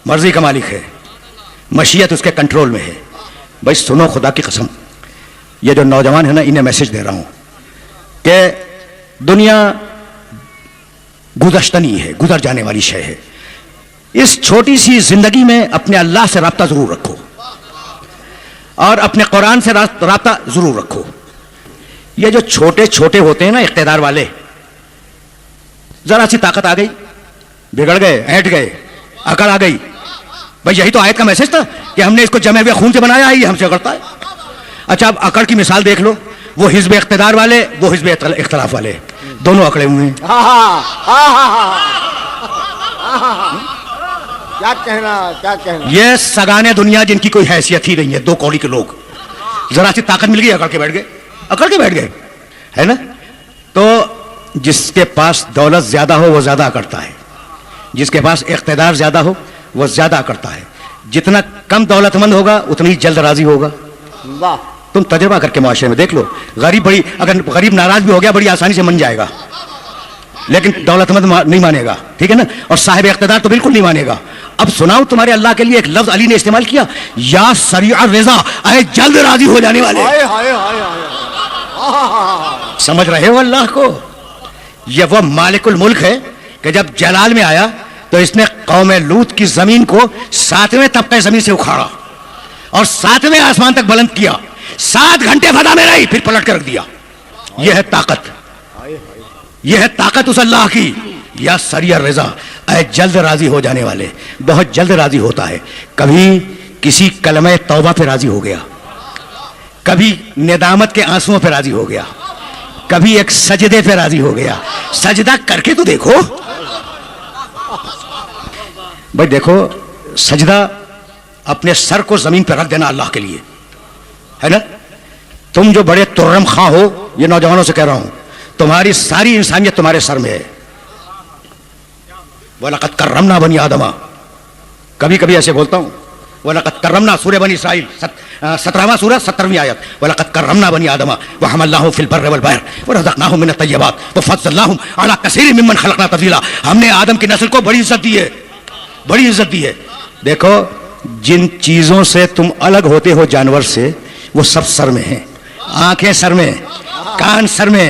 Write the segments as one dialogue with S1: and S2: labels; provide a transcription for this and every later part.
S1: مرضی کا مالک ہے, مشیت اس کے کنٹرول میں ہے. بھائی سنو, خدا کی قسم, یہ جو نوجوان ہے نا, انہیں میسج دے رہا ہوں کہ دنیا گزشتہ نہیں ہے, گزر جانے والی شے ہے. اس چھوٹی سی زندگی میں اپنے اللہ سے رابطہ ضرور رکھو اور اپنے قرآن سے رابطہ ضرور رکھو. یہ جو چھوٹے چھوٹے ہوتے ہیں نا اقتدار والے, ذرا سی طاقت آ گئی, بگڑ گئے, ہٹ گئے, اکڑ آ گئی. بھائی یہی تو آیت کا میسج تھا کہ ہم نے اس کو جمے ہوئے خون سے بنایا ہے, یہ ہم سے اکڑتا ہے. اچھا اب اکڑ کی مثال دیکھ لو, وہ حزب اقتدار والے, وہ حزب اختلاف والے, دونوں اکڑے ہوئے ہیں.
S2: کیا کہنا
S1: یہ سگانے دنیا جن کی کوئی حیثیت ہی نہیں ہے, دو کوڑی کے لوگ, ذرا سی طاقت مل گئی, اکڑ کے بیٹھ گئے, ہے نا. تو جس کے پاس دولت زیادہ ہو وہ زیادہ اکڑتا ہے, جس کے پاس اقتدار زیادہ ہو وہ زیادہ اکڑتا ہے. جتنا کم دولت مند ہوگا اتنی جلد راضی ہوگا.
S2: واہ,
S1: تم تجربہ کر کے معاشرے میں دیکھ لو, اگر غریب ناراض بھی ہو گیا بڑی آسانی سے من جائے گا, لیکن دولت مند نہیں مانے گا, ٹھیک ہے نا, اور صاحب اقتدار تو بالکل نہیں مانے گا. اب سناؤ تمہارے اللہ کے لیے ایک لفظ علی نے استعمال کیا, یا سریع الرضا, اے جلد راضی ہو جانے والے. سمجھ رہے ہو اللہ کو؟ یہ وہ مالک الملک ہے کہ جب جلال میں آیا تو اس نے قوم لوط کی زمین کو 7ویں طبقے زمین سے اکھاڑا اور 7ویں آسمان تک بلند کیا, 7 گھنٹے فضا میں رہی, پھر پلٹ کر رکھ دیا. یہ ہے طاقت, یہ ہے طاقت اس اللہ کی. یا سریع الرضا, اے جلد راضی ہو جانے والے. بہت جلد راضی ہوتا ہے. کبھی کسی کلمہ توبہ پہ راضی ہو گیا, کبھی ندامت کے آنسوؤں پہ راضی ہو گیا, کبھی ایک سجدے پہ راضی ہو گیا. سجدہ کر کے تو دیکھو بھائی, دیکھو سجدہ اپنے سر کو زمین پہ رکھ دینا اللہ کے لیے, ہے نا. تم جو بڑے ترم خواہ ہو, یہ نوجوانوں سے کہہ رہا ہوں, تمہاری ساری انسانیت تمہارے سر میں ہے. وَلَقَدْ كَرَّمْنَا بَنِي آدَمَ, کبھی کبھی ایسے بولتا ہوں. وَلَقَدْ كَرَّمْنَا, سورہ بنی اسرائیل 17واں سورہ 17ویں آیت. وَلَقَدْ كَرَّمْنَا بَنِي آدَمَ وَحَمَلْنَاهُمْ فِي الْبَرِّ وَالْبَحْرِ وَرَزَقْنَاهُمْ مِنَ الطَّيِّبَاتِ وَفَضَّلْنَاهُمْ عَلَىٰ كَثِيرٍ مِّمَّنْ خَلَقْنَا تَفْضِيلًا. ہم نے آدم کی نسل کو بڑی عزت دی ہے, بڑی عزت دی ہے. دیکھو جن چیزوں سے تم الگ ہوتے ہو جانور سے, وہ سب سر میں ہیں. آنکھیں سر میں, کان سر میں,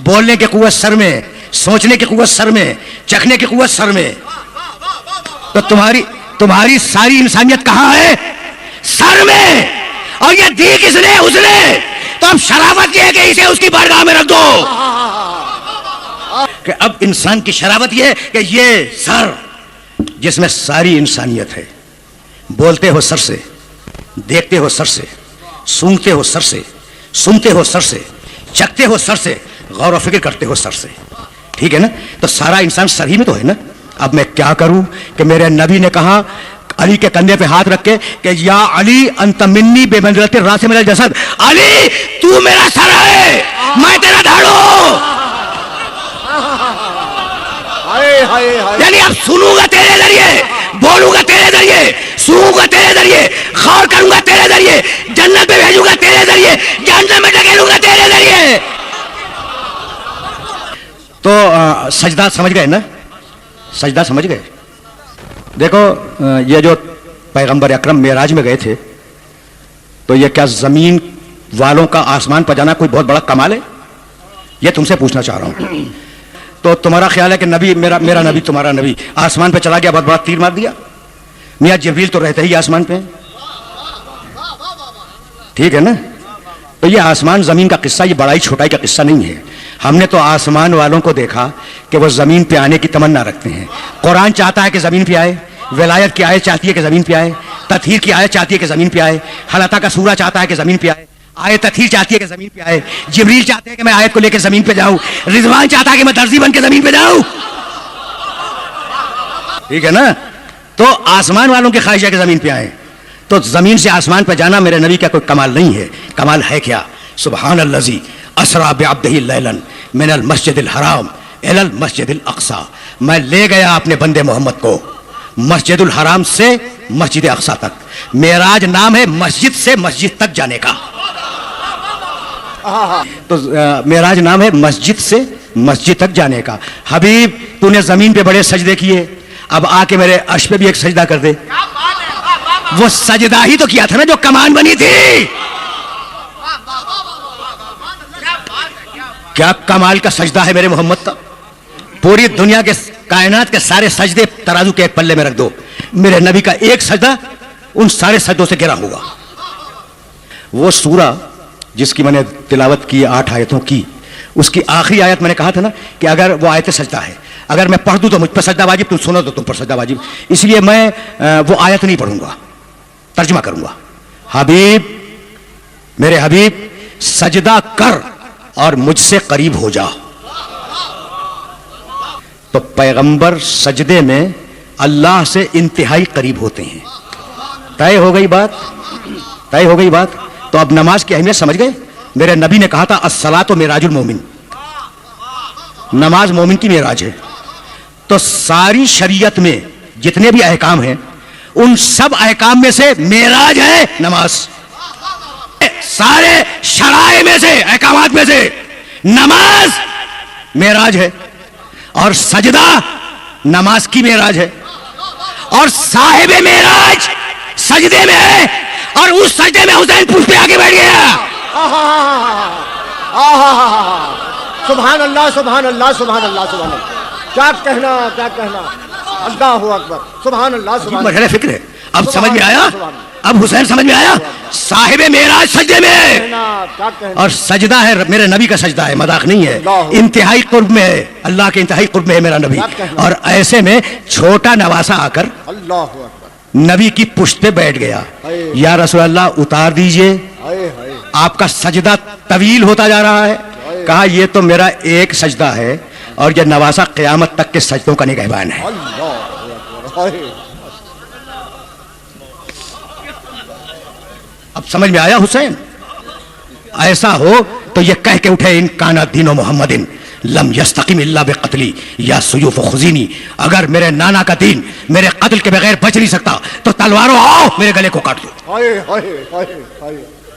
S1: بولنے کی قوت سر میں, سوچنے کی قوت سر میں, چکھنے کی قوت سر میں. تو تمہاری ساری انسانیت کہاں ہے؟ سر میں. اور یہ دی کس نے؟ اس نے. تو اب شرافت یہ ہے کہ اسے اس کی بارگاہ میں رکھ دو. کہ اب انسان کی شرافت یہ ہے کہ یہ سر جس میں ساری انسانیت ہے, بولتے ہو سر سے, دیکھتے ہو سر سے, سونگتے ہو سر سے, سنتے ہو سر سے, چکھتے ہو سر سے, غور و فکر کرتے ہو سر سے, ٹھیک ہے نا. تو سارا انسان سر ہی میں تو ہے نا. اب میں کیا کروں کہ میرے نبی نے کہا علی کے کندھے پہ ہاتھ رکھ کے کہ یا علی انت منی بے منزلت الراس من الجسد, علی تو میرا سر ہے, میں تیرا دھڑ ہوں. یعنی اب سنوں گا تیرے ذریعے, بولوں گا تیرے ذریعے, سنوں گا تیرے ذریعے, غور کروں گا تیرے ذریعے, جنت میں بھیجوں گا تیرے ذریعے, جہنم میں ڈھکیلوں گا تیرے ذریعے. تو سجدہ سمجھ گئے نا, سجدہ سمجھ گئے. دیکھو یہ جو پیغمبر اکرم معراج میں گئے تھے, تو یہ کیا زمین والوں کا آسمان پر جانا کوئی بہت بڑا کمال ہے؟ یہ تم سے پوچھنا چاہ رہا ہوں. تو تمہارا خیال ہے کہ نبی میرا نبی تمہارا نبی آسمان پہ چلا گیا, بہت بڑا تیر مار دیا؟ میاں جبریل تو رہتے ہی آسمان پہ, ٹھیک ہے نا. تو یہ آسمان زمین کا قصہ یہ بڑائی چھوٹائی کا قصہ نہیں ہے. ہم نے تو آسمان والوں کو دیکھا کہ وہ زمین پہ آنے کی تمنا رکھتے ہیں. قرآن چاہتا ہے کہ زمین پہ آئے, ولایت کی آیت چاہتی ہے کہ زمین پہ آئے, تطہیر کی آیت چاہتی ہے کہ زمین پہ آئے, حلقہ کا سورہ چاہتا ہے کہ زمین پہ آئے, آیت تطہیر چاہتی ہے کہ زمین پہ آئے, جبریل چاہتے ہیں کہ میں آیت کو لے کے زمین پہ جاؤں, رضوان چاہتا ہے کہ میں درزی بن کے زمین پہ جاؤں, ٹھیک ہے نا. تو آسمان والوں کی خواہش ہے کہ زمین پہ آئے. تو زمین سے آسمان پہ جانا میرے نبی کا کوئی کمال نہیں ہے. کمال ہے کیا؟ سبحان الذی اسریٰ بعبدہ لیلا من المسجد الحرام الی المسجد الاقصی. میں لے گیا اپنے بندے محمد کو مسجد الحرام سے مسجد اقصی تک. معراج نام ہے مسجد سے مسجد تک جانے کا. تو معراج نام ہے مسجد سے مسجد تک جانے کا. حبیب تو نے زمین پہ بڑے سجدے کیے, اب آ کے میرے عرش پہ بھی ایک سجدہ کر دے. وہ سجدہ ہی تو کیا تھا نا جو کمان بنی تھی. کیا کمال کا سجدہ ہے میرے محمد کا. پوری دنیا کے کائنات کے سارے سجدے ترازو کے ایک پلے میں رکھ دو, میرے نبی کا ایک سجدہ ان سارے سجدوں سے گرا ہوگا. وہ سورہ جس کی میں نے تلاوت کی 8 آیتوں کی, اس کی آخری آیت میں نے کہا تھا نا کہ اگر وہ آیت سجدہ ہے, اگر میں پڑھ دوں تو مجھ پر سجدہ واجب, تم سنو تو تم پر سجدہ واجب. اس لیے میں وہ آیت نہیں پڑھوں گا, ترجمہ کروں گا. حبیب, میرے حبیب سجدہ کر اور مجھ سے قریب ہو جا. تو پیغمبر سجدے میں اللہ سے انتہائی قریب ہوتے ہیں. طے ہو گئی بات, طے ہو گئی بات. تو اب نماز کی اہمیت سمجھ گئے. میرے نبی نے کہا تھا الصلاۃ معراج المومن, نماز مومن کی معراج ہے. تو ساری شریعت میں جتنے بھی احکام ہیں ان سب احکام میں سے معراج ہے نماز. سارے شرائع میں سے, احکامات میں سے نماز معراج ہے, اور سجدہ نماز کی معراج ہے, اور صاحب معراج سجدے میں ہے, اور اس سجدے میں حسین پوچھ پہ آگے بیٹھ گیا.
S2: سبحان اللہ سبحان اللہ سبحان اللہ سبحان اللہ. کیا کہنا کیا کہنا. اللہ اکبر. سبحان اللہ سبحان اللہ.
S1: مجھے فکر ہے. اب سمجھ میں آیا, اب حسین سمجھ میں آیا. صاحب معراج سجدے میں, اور سجدہ ہے میرے نبی کا سجدہ ہے, مذاق نہیں ہے, انتہائی قرب میں ہے, اللہ کے انتہائی قرب میں ہے میرا نبی. اور ایسے میں چھوٹا نواسا آ کر نبی کی پشت پہ بیٹھ گیا. یا رسول اللہ اتار دیجئے, آپ کا سجدہ طویل ہوتا جا رہا ہے. کہا یہ تو میرا ایک سجدہ ہے, اور یہ نواسا قیامت تک کے سجدوں کا نگہبان ہے. اب سمجھ میں آیا حسین. ایسا ہو تو یہ کہہ کے اٹھے ان کانا دین و محمد لم یستقم الا بقتلی یا سیوف و خزینی. اگر میرے نانا کا دین میرے قتل کے بغیر بچ نہیں سکتا تو تلواروں آؤ میرے گلے کو کاٹ دو.